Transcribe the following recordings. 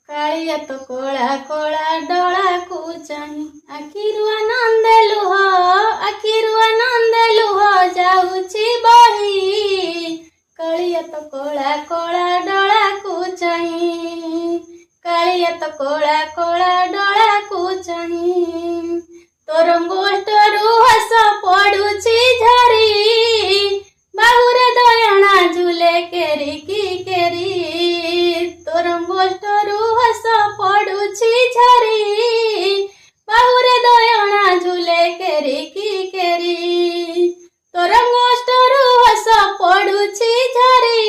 कालिया तो Cola Cola डोला को चाही आखिरु आनंद लुह जाऊची बही। कालिया तो कोला कोला डोला को चाही कालिया तो कोला कोला डोला को चाही। तोर गोष्ठरू हस पड़ुची झरी बाहुरे दयणा झूले केरी की केरी। तोर गोष्ठरू हस पड़ुची झरी बाहुरे दयणा झूले केरी की केरी। तोर गोष्ठरू हस पड़ुची झरी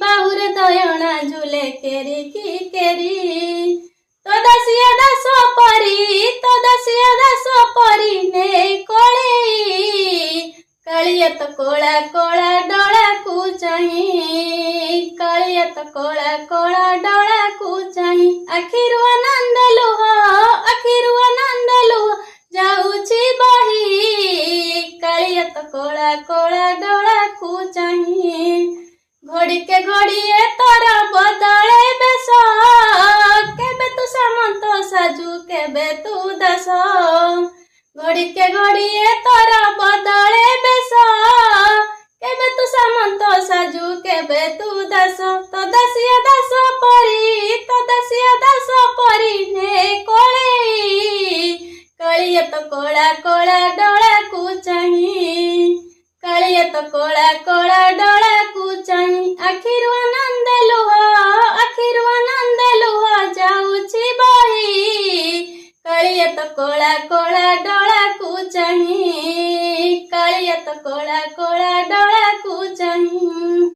बाहुरे दयणा झूले केरी की केरी। तो दसिया दस परी ने कोली। कालिया तो कोला कोला डोला को चाही कालिया तो कोला कोला डोला को चाही। आखिरु आनंद लुह जाऊची बही। कालिया तो कोला कोला डोला को चाही। घड़ी के घड़िए तोर बदले बेस केबे तू सामंत साजू केबे तू दास। घड़ी के घड़िए तोर बदले बेस केबे तू सामंत साजू केबे तू दास। तो दसिया